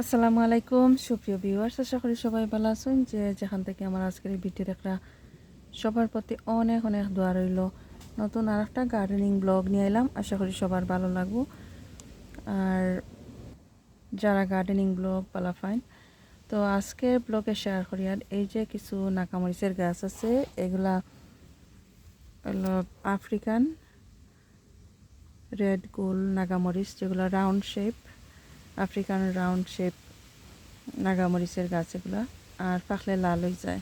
আসসালামু আলাইকুম সুপ্রিয় ভিউয়ার্স, আশা করি সবাই ভালো আছেন। যে যেখান থেকে আমার আজকের এই ভিডিও দেখা সবার প্রতি অনেক অনেক দোয়া রইল। নতুন আর একটা গার্ডেনিং ব্লগ নিয়ে এলাম, আশা করি সবার ভালো লাগবো। আর যারা গার্ডেনিং ব্লগ ভালো পাইন, তো আজকের ব্লগে শেয়ার করি। আর এই যে কিছু নাকামরিচের গাছ আছে, এগুলা হলো আফ্রিকান রেড গোল নাগামরিচ, যেগুলো round shape, African round shape নাগামরিচের গাছ এগুলা। আর পাকলে লাল হয়ে যায়।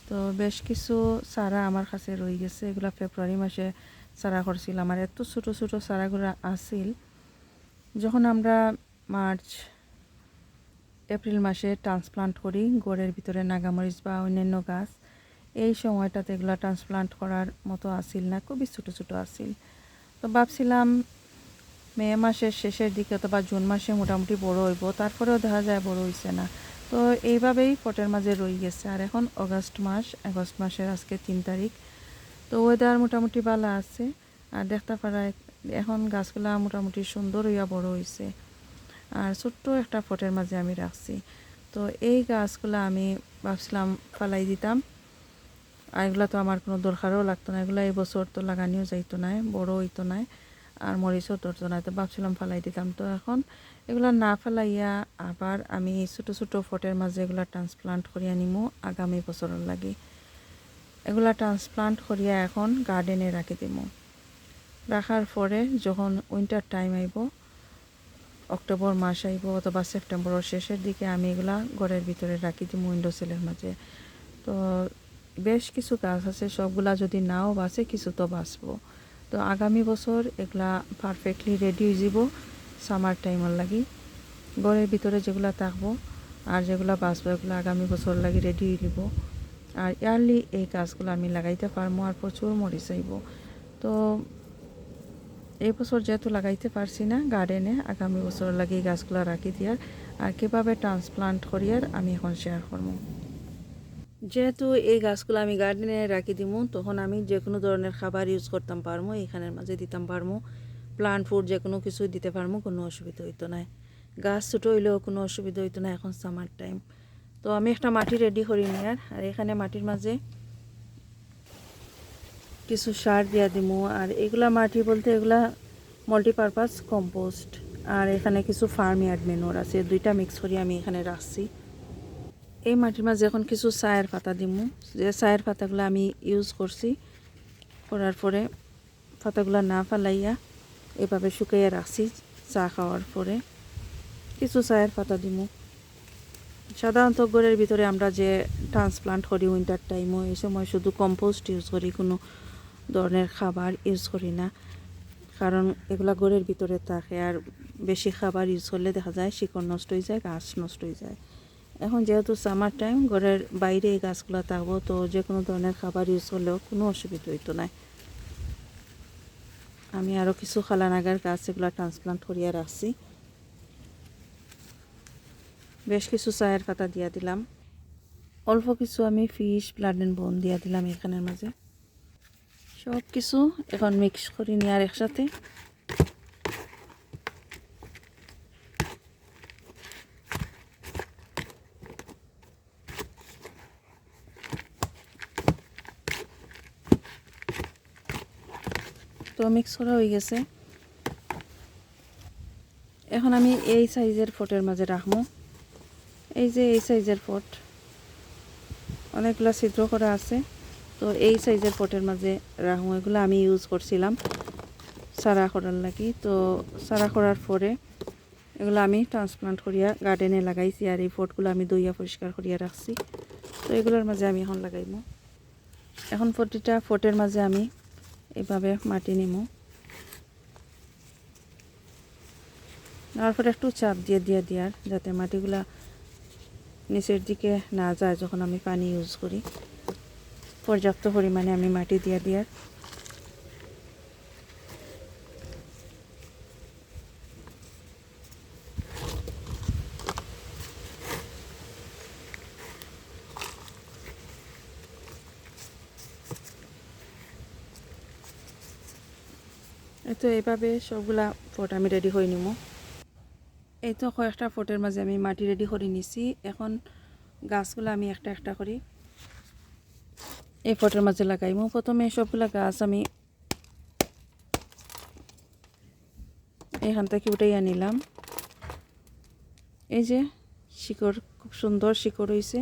তো বেশ কিছু চারা আমার কাছে রয়ে গেছে, এগুলা ফেব্রুয়ারি মাসে চারা করছিলাম। আর এত ছোটো ছোটো চারাগুলো আসিল। যখন আমরা মার্চ এপ্রিল মাসে ট্রান্সপ্লান্ট করি ঘরের ভিতরে নাগামরিচ বা অন্যান্য গাছ, এই সময়টাতে এগুলো ট্রান্সপ্লান্ট করার মতো আসিল না, খুবই ছোটো ছোটো আসিল। তো ভাবছিলাম মে মাসের শেষের দিকে অথবা জুন মাসে মোটামুটি বড় হইব, তারপরেও দেখা যায় বড় হইছে না। তো এইভাবেই পটের মাঝে রয়ে গেছে। আর এখন আগস্ট মাসের আজকে 3 তারিখ। তো ওয়েদার মোটামুটি ভালো আছে। আর দেখতে পারা এখন গাছগুলা মোটামুটি সুন্দর হইয়া বড় হয়েছে। আর ছোট্ট একটা পটের মাঝে আমি রাখছি। তো এই গাছগুলা আমি ভাবছিলাম ফালাই দিতাম, আর এগুলো তো আমার কোনো দরকারও লাগতো না। এগুলো এই বছর তো লাগানিও যাইতো না, বড় হইতো না, আর মরিচও ধরতো না। তো ভাবছিলাম ফালাই দিতাম। তো এখন এগুলো না ফেলাইয়া আবার আমি ছোটো ছোটো ফটের মাঝে এগুলো ট্রান্সপ্লান্ট করিয়া নিমু আগামী বছরের লাগি। এগুলা ট্রান্সপ্লান্ট করিয়া এখন গার্ডেনে রাখি দিব। রাখার পরে যখন উইন্টার টাইম আইব, অক্টোবর মাস আইব অথবা সেপ্টেম্বরের শেষের দিকে, আমি এগুলা ঘরের ভিতরে রাখি দিব উইন্ডো সিলের মাঝে। তো বেশ কিছু গাছ আছে, সবগুলা যদি নাও বাঁচে কিছু তো বাঁচবো। তো আগামী বছর এগুলা পারফেক্টলি রেডি হয়ে যাব সামার টাইমের লাগি। ঘরের ভিতরে যেগুলা থাকবো আর যেগুলা বাঁচবো এগুলো আগামী বছর লাগি রেডি হয়ে যাব। আর ইয়ারলি এই গাছগুলো আমি লাগাইতে পারবো, আর প্রচুর মরিচ আইব। তো এই বছর যেহেতু লাগাইতে পারছি না গার্ডেনে, আগামী বছর লাগে এই গাছগুলো রাখি দিয়ার। আর কীভাবে ট্রান্সপ্লান্ট করিয়ার আমি এখন শেয়ার করবো। যেহেতু এই গাছগুলো আমি গার্ডেনে রাখি দিব, তখন আমি যে কোনো ধরনের খাবার ইউজ করতাম পারবো, এখানের মাঝে দিতাম পারবো। প্লান্ট ফুড যে কোনো কিছু দিতে পারবো, কোনো অসুবিধা হইতো না। গাছ ছোটো হইলেও কোনো অসুবিধা হইতো না। এখন সামার টাইম, তো আমি একটা মাটি রেডি করি নিয়ার। আর এখানে মাটির মাঝে কিছু সার দিয়া দিমু। আর এগুলা মাটি বলতে এগুলা মাল্টিপারপাস কম্পোস্ট। আর এখানে কিছু ফার্ম ইয়ার্ড ম্যানুয়ার আছে, দুইটা মিক্স করি আমি এখানে রাখছি। এই মাটির মাঝে এখন কিছু চায়ের পাতা দিমু। যে চায়ের পাতাগুলো আমি ইউজ করছি, করার পরে পাতাগুলো না ফালাইয়া এভাবে শুকাইয়া রাখছি। চা খাওয়ার পরে কিছু চায়ের পাতা দিমু। সাধারণত ঘরের ভিতরে আমরা যে ট্রান্সপ্লান্ট করি উইন্টার টাইমও, এই সময় শুধু কম্পোস্ট ইউজ করি, কোনো ধরনের খাবার ইউজ করি না। কারণ এগুলা ঘরের ভিতরে থাকে, আর বেশি খাবার ইউজ করলে দেখা যায় শিকড় নষ্ট হয়ে যায়, গাছ নষ্ট হয়ে যায়। এখন যেহেতু সামার টাইম, ঘরের বাইরে এই গাছগুলো থাকবো, তো যে কোনো ধরনের খাবার ইউজ করলেও কোনো অসুবিধা হইতো না। আমি আরও কিছু খালানাগার গাছ এগুলো ট্রান্সপ্লান্ট করিয়া রাখছি। বেশ কিছু চায়ের পাতা দিয়া দিলাম, অল্প কিছু আমি ফিশ ব্লাড অ্যান্ড বোন দিয়া দিলাম এখানের মাঝে। সব কিছু এখন মিক্স করি নিয়ে আর একসাথে। তো মিক্স করা হয়ে গেছে। এখন আমি এই সাইজের ফটের মাঝে রাখবো। এই যে এই সাইজের ফট, অনেকগুলো ছিদ্র করা আছে। তো এই সাইজের পটের মাঝে রাখবো। এগুলো আমি ইউজ করছিলাম সারা করার লাগি। তো সারা করার পরে এগুলো আমি ট্রান্সপ্লান্ট করিয়া গার্ডেনে লাগাইছি। আর এই ফটগুলো আমি ধুইয়া পরিষ্কার করিয়া রাখছি। তো এগুলোর মাঝে আমি এখন লাগাইব। এখন প্রতিটা ফটের মাঝে আমি এইভাবে মাটি নিমু, তারপরে একটু চাপ দিয়ে দিয়ার, যাতে মাটিগুলা নিচের দিকে না যায়। যখন আমি পানি ইউজ করি, পর্যাপ্ত পরিমাণে আমি মাটি দিয়ার। তো এইভাবে সবগুলা পট আমি রেডি করে নিব। এই তো কয়েকটা পটের মাঝে আমি মাটি রেডি করে নিছি। এখন গাছগুলো আমি একটা একটা করে এই পটের মাঝে লাগাইমু। প্রথমে সবগুলা গাছ আমি এখান থেকে উঠাইয়া নিলাম। এই যে শিকড়, খুব সুন্দর শিকড় হয়েছে।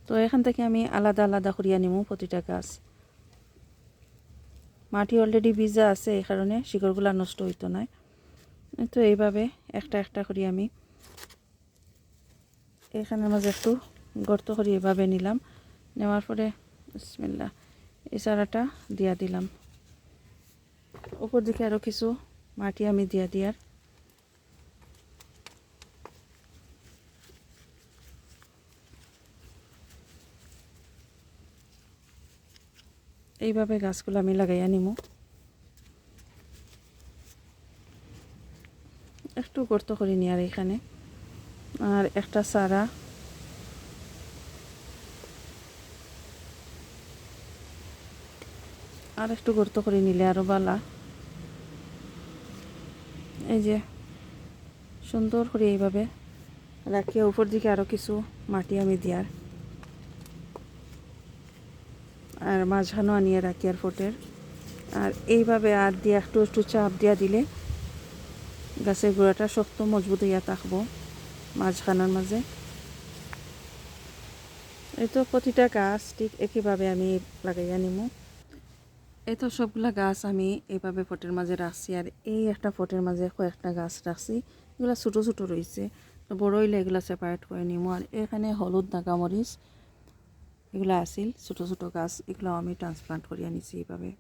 তো এখান থেকে আমি আলাদা আলাদা করিয়া নিমু প্রতিটা গাছ। মাটি অলরেডি ভিজা আছে, এই কারণে শিকড়গুলা নষ্ট হইতো না। তো এইভাবে একটা একটা করে আমি এখানের মাঝে একটু গর্ত করে এভাবে নিলাম। নেওয়ার পরে বিসমিল্লাহ এই চারাটা দিয়া দিলাম। উপর দিকে আরও কিছু মাটি আমি দিয়া দিয়ার। এইভাবে গাছগুলো আমি লাগাইয়া নিমু। একটু গর্ত করে নিয়ার এখানে। আর একটা চারা আর একটু গর্ত করে নিলে আরও বালা। এই যে সুন্দর করে এইভাবে রাখিয়া উপর দিকে আরও কিছু মাটি আমি দিয়ার। আর মাঝখানেও আনিয়ে রাখি আর ফোটের। আর এইভাবে আর দিয়ে একটু একটু চাপ দিয়া দিলে গাছের গোড়াটা শক্ত মজবুত হইয়া থাকবো মাঝখানের মাঝে। এই তো প্রতিটা গাছ ঠিক একইভাবে আমি লাগাইয়া নিমু। এই তো সবগুলা গাছ আমি এইভাবে ফটের মাঝে রাখছি। আর এই একটা ফটের মাঝে কয়েকটা গাছ রাখছি, এগুলো ছোটো ছোটো রয়েছে। তো বড় হইলে এগুলো সেপারেট করে নিমু। আর এখানে হলুদ নাগামরিচ এগুলো আসিল ছোটো ছোটো গাছ, এগুলো আমি ট্রান্সপ্লান্ট করিয়া নিছি এইভাবে।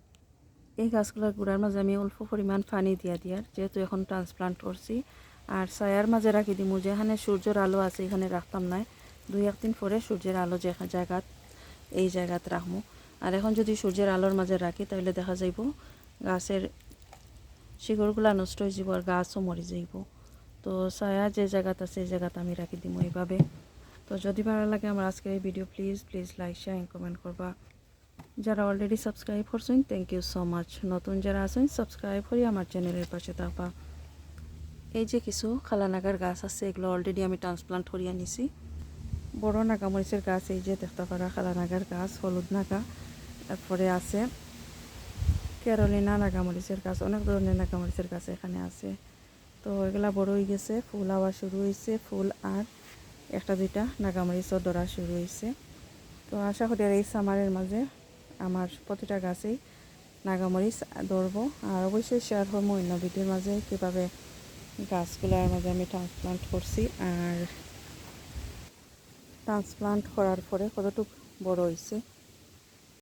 এই গাছগুলোর গোড়ার মাঝে আমি অল্প পরিমাণ পানি দিয়ার, যেহেতু এখন ট্রান্সপ্লান্ট করছি। আর ছায়ার মাঝে রাখি দিমু, যেখানে সূর্যের আলো আছে এখানে রাখতাম না, 2-1 দিন পরে সূর্যের আলো যে জায়গাত এই জায়গাত রাখবো। আর এখন যদি সূর্যের আলোর মাঝে রাখি তাহলে দেখা যাইব গাছের শিকড়গুলা নষ্ট হয়ে যাব আর গাছও মরে যাইব। তো ছায়া যে জায়গাত আছে এই জায়গাতে আমি রাখি দিমু এইভাবে। তো যদি ভালো লাগে আমার আজকের এই video please like share and comment করবা। যারা অলরেডি সাবস্ক্রাইব করছেন থ্যাংক ইউ সো মাচ। নতুন যারা আছেন সাবস্ক্রাইব করি আমার চ্যানেলের পাশে থাকবা। এই যে কিছু খালা নাগার গাছ আছে, এগুলো অলরেডি আমি ট্রান্সপ্লান্ট করিয়া নিছি। বড় নাগামরিচের গাছ এই যে দেখতে পারা খালা নাগার গাছ, হলুদ নাগা, তারপরে আছে কেরলিনা নাগামরিচের গাছ, অনেক ধরনের নাগামরিচের গাছ এখানে আছে। তো এগুলা বড় হয়ে গেছে, ফুল আওয়া শুরু হয়েছে, ফুল আর একটা দুইটা নাগামরিচও ধরা শুরু হয়েছে। তো আশা করি আর এই সামারের মাঝে আমার প্রতিটা গাছেই নাগামরিচ ধরবো। আর অবশ্যই শেয়ার করবো অন্য ভিডিওর মাঝে কীভাবে গাছগুলোর মাঝে আমি ট্রান্সপ্লান্ট করছি আর ট্রান্সপ্লান্ট করার পরে কতটুকু বড় হয়েছে।